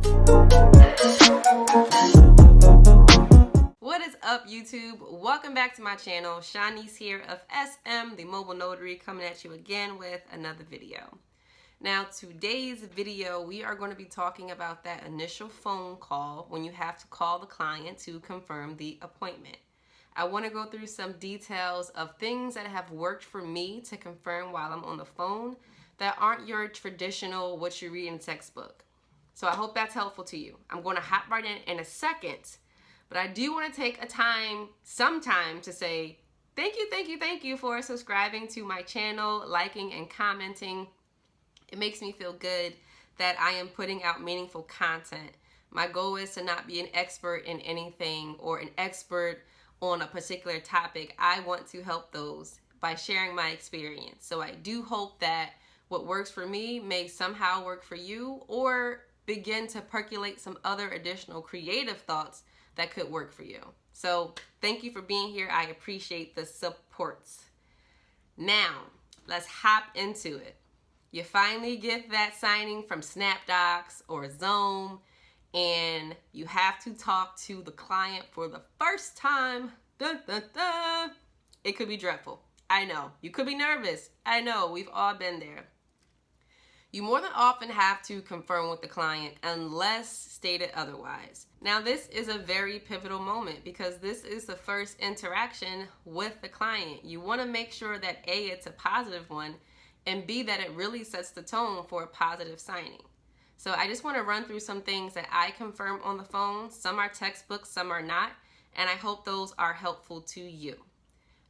What is up, YouTube? Welcome back to my channel. Shanice here of SM, the Mobile Notary, coming at you again with another video. Now, today's video, we are going to be talking about that initial phone call when you have to call the client to confirm the appointment. I want to go through some details of things that have worked for me to confirm while I'm on the phone that aren't your traditional what you read in a textbook. So I hope that's helpful to you. I'm going to hop right in a second, but I do want to take some time to say thank you for subscribing to my channel, liking and commenting. It makes me feel good that I am putting out meaningful content. My goal is to not be an expert in anything or an expert on a particular topic. I want to help those by sharing my experience. So I do hope that what works for me may somehow work for you, or begin to percolate some other additional creative thoughts that could work for you. So thank you for being here. I appreciate the support. Now, let's hop into it. You finally get that signing from SnapDocs or Zoom, and you have to talk to the client for the first time. Dun, dun, dun. It could be dreadful. I know. You could be nervous. I know. We've all been there. You more than often have to confirm with the client unless stated otherwise. Now, this is a very pivotal moment because this is the first interaction with the client. You want to make sure that A, it's a positive one, and B, that it really sets the tone for a positive signing. So I just want to run through some things that I confirm on the phone. Some are textbooks, some are not, and I hope those are helpful to you.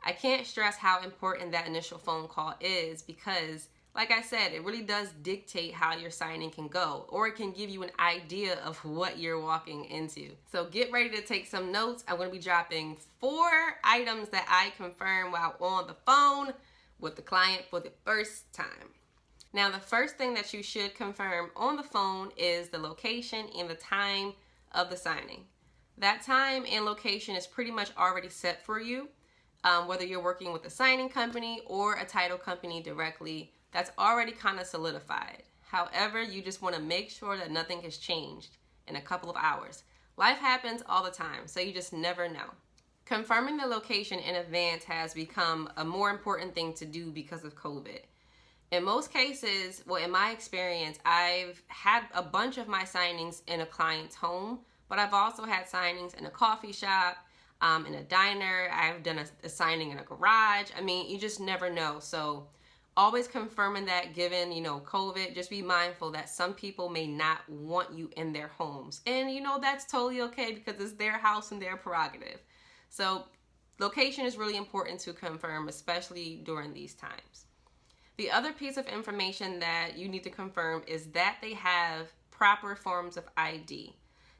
I can't stress how important that initial phone call is because, like I said, it really does dictate how your signing can go, or it can give you an idea of what you're walking into. So get ready to take some notes. I'm going to be dropping 4 items that I confirm while on the phone with the client for the first time. Now, the first thing that you should confirm on the phone is the location and the time of the signing. That time and location is pretty much already set for you, whether you're working with a signing company or a title company directly. That's already kind of solidified. However, you just want to make sure that nothing has changed in a couple of hours. Life happens all the time, so you just never know. Confirming the location in advance has become a more important thing to do because of COVID. In most cases, well, in my experience, I've had a bunch of my signings in a client's home, but I've also had signings in a coffee shop, in a diner. I've done a signing in a garage. I mean, you just never know. So always confirming that, given, COVID, just be mindful that some people may not want you in their homes. And, that's totally okay because it's their house and their prerogative. So location is really important to confirm, especially during these times. The other piece of information that you need to confirm is that they have proper forms of ID.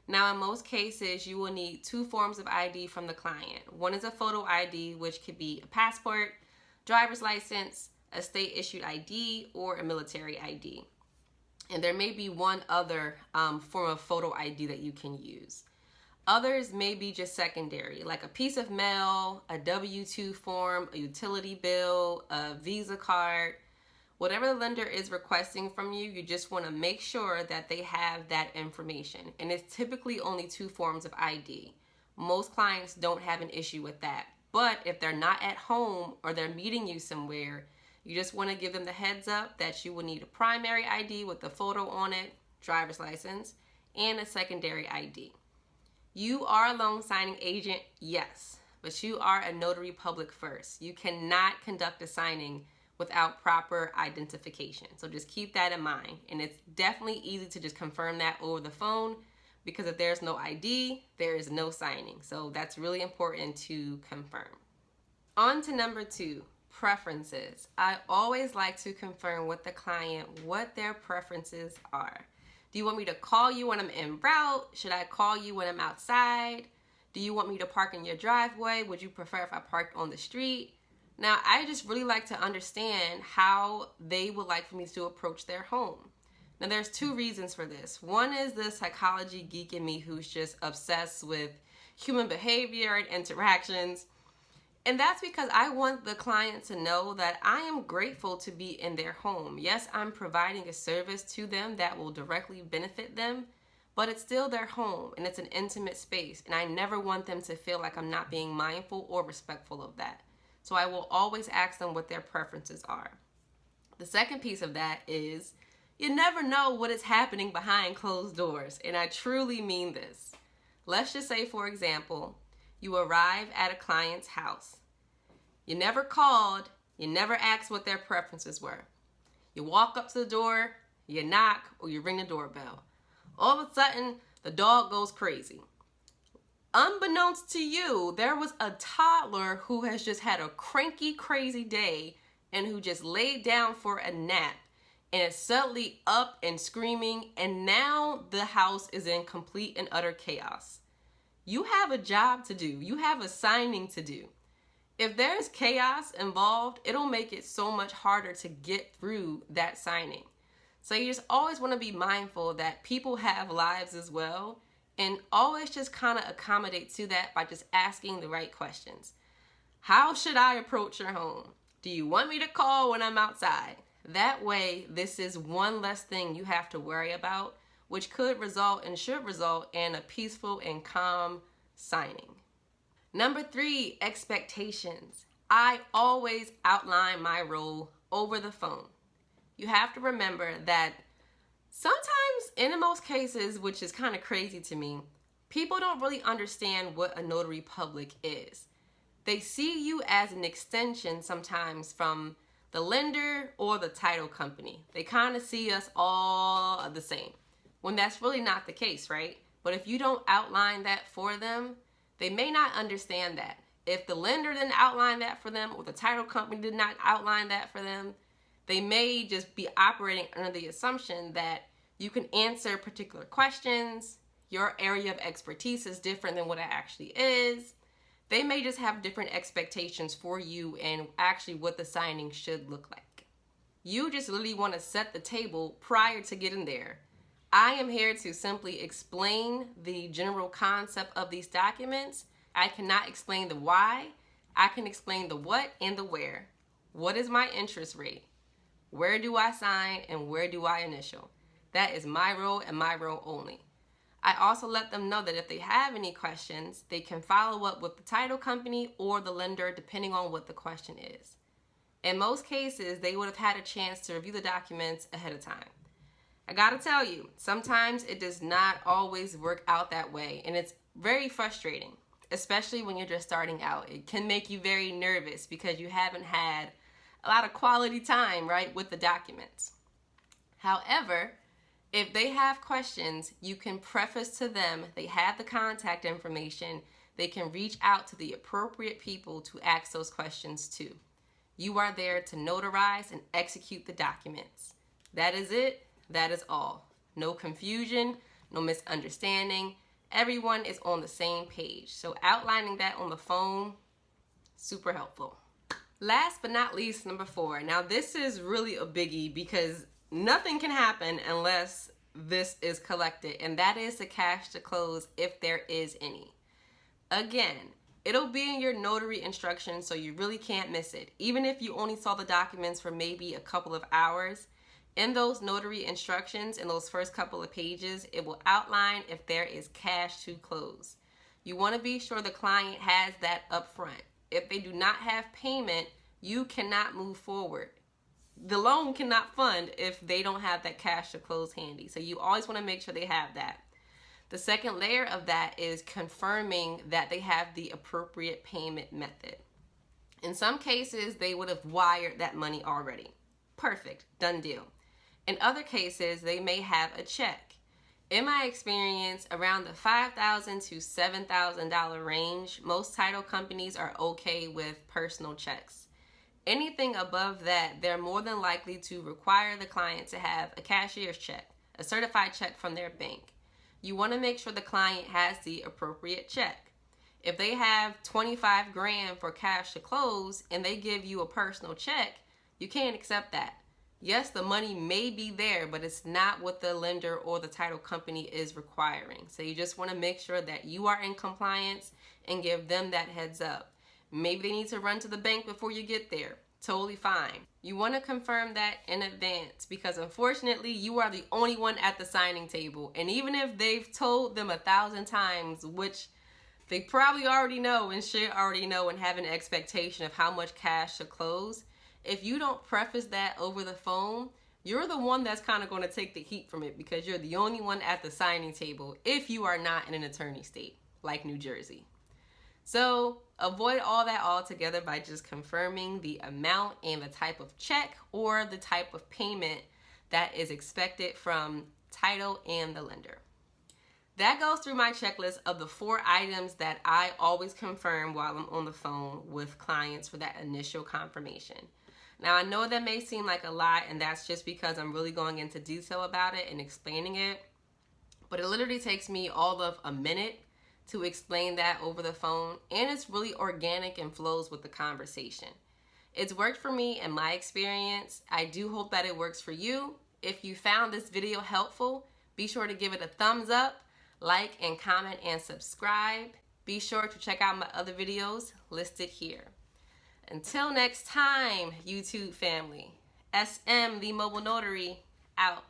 Now, in most cases, you will need 2 forms of ID from the client. One is a photo ID, which could be a passport, driver's license, a state-issued ID, or a military ID. And there may be one other form of photo ID that you can use. Others may be just secondary, like a piece of mail, a W-2 form, a utility bill, a Visa card. Whatever the lender is requesting from you, you just want to make sure that they have that information. And it's typically only 2 forms of ID. Most clients don't have an issue with that. But if they're not at home or they're meeting you somewhere, you just want to give them the heads up that you will need a primary ID with a photo on it, driver's license, and a secondary ID. You are a loan signing agent, yes, but you are a notary public first. You cannot conduct a signing without proper identification. So just keep that in mind. And it's definitely easy to just confirm that over the phone because if there's no ID, there is no signing. So that's really important to confirm. On to number 2, preferences. I always like to confirm with the client what their preferences are. Do you want me to call you when I'm en route? Should I call you when I'm outside? Do you want me to park in your driveway? Would you prefer if I parked on the street? Now, I just really like to understand how they would like for me to approach their home. Now, there's 2 reasons for this. One is the psychology geek in me who's just obsessed with human behavior and interactions. And that's because I want the client to know that I am grateful to be in their home. Yes, I'm providing a service to them that will directly benefit them, but it's still their home and it's an intimate space, and I never want them to feel like I'm not being mindful or respectful of that. So I will always ask them what their preferences are. The second piece of that is you never know what is happening behind closed doors, and I truly mean this. Let's just say, for example, you arrive at a client's house. You never called, you never asked what their preferences were. You walk up to the door, you knock, or you ring the doorbell. All of a sudden, the dog goes crazy. Unbeknownst to you, there was a toddler who has just had a cranky, crazy day and who just laid down for a nap and is suddenly up and screaming, and now the house is in complete and utter chaos. You have a job to do. You have a signing to do. If there's chaos involved, it'll make it so much harder to get through that signing. So you just always want to be mindful that people have lives as well, and always just kind of accommodate to that by just asking the right questions. How should I approach your home? Do you want me to call when I'm outside? That way, this is one less thing you have to worry about, which could result and should result in a peaceful and calm signing. Number 3, expectations. I always outline my role over the phone. You have to remember that sometimes, in most cases, which is kind of crazy to me, people don't really understand what a notary public is. They see you as an extension sometimes from the lender or the title company. They kind of see us all the same, when that's really not the case, right? But if you don't outline that for them, they may not understand that. If the lender didn't outline that for them, or the title company did not outline that for them, they may just be operating under the assumption that you can answer particular questions. Your area of expertise is different than what it actually is. They may just have different expectations for you and actually what the signing should look like. You just literally want to set the table prior to getting there. I am here to simply explain the general concept of these documents. I cannot explain the why. I can explain the what and the where. What is my interest rate? Where do I sign and where do I initial? That is my role and my role only. I also let them know that if they have any questions, they can follow up with the title company or the lender depending on what the question is. In most cases, they would have had a chance to review the documents ahead of time. I gotta tell you, sometimes it does not always work out that way, and it's very frustrating, especially when you're just starting out. It can make you very nervous because you haven't had a lot of quality time, right, with the documents. However, if they have questions, you can preface to them, they have the contact information, they can reach out to the appropriate people to ask those questions to. You are there to notarize and execute the documents. That is it. That is all. No confusion, no misunderstanding. Everyone is on the same page. So outlining that on the phone, super helpful. Last but not least, number 4. Now this is really a biggie because nothing can happen unless this is collected, and that is the cash to close if there is any. Again, it'll be in your notary instructions, so you really can't miss it. Even if you only saw the documents for maybe a couple of hours, in those notary instructions, in those first couple of pages, it will outline if there is cash to close. You want to be sure the client has that up front. If they do not have payment, you cannot move forward. The loan cannot fund if they don't have that cash to close handy. So you always want to make sure they have that. The second layer of that is confirming that they have the appropriate payment method. In some cases, they would have wired that money already. Perfect, done deal. In other cases, they may have a check. In my experience, around the $5,000 to $7,000 range, most title companies are okay with personal checks. Anything above that, they're more than likely to require the client to have a cashier's check, a certified check from their bank. You want to make sure the client has the appropriate check. If they have 25 grand for cash to close and they give you a personal check, you can't accept that. Yes, the money may be there, but it's not what the lender or the title company is requiring. So you just want to make sure that you are in compliance and give them that heads up. Maybe they need to run to the bank before you get there. Totally fine. You want to confirm that in advance because unfortunately you are the only one at the signing table. And even if they've told them 1,000 times, which they probably already know and should already know and have an expectation of how much cash to close, if you don't preface that over the phone, you're the one that's kind of going to take the heat from it because you're the only one at the signing table if you are not in an attorney state like New Jersey. So avoid all that altogether by just confirming the amount and the type of check or the type of payment that is expected from title and the lender. That goes through my checklist of the 4 items that I always confirm while I'm on the phone with clients for that initial confirmation. Now, I know that may seem like a lot, and that's just because I'm really going into detail about it and explaining it, but it literally takes me all of a minute to explain that over the phone, and it's really organic and flows with the conversation. It's worked for me in my experience. I do hope that it works for you. If you found this video helpful, be sure to give it a thumbs up, like and comment and subscribe. Be sure to check out my other videos listed here. Until next time, YouTube family, SM the Mobile Notary out.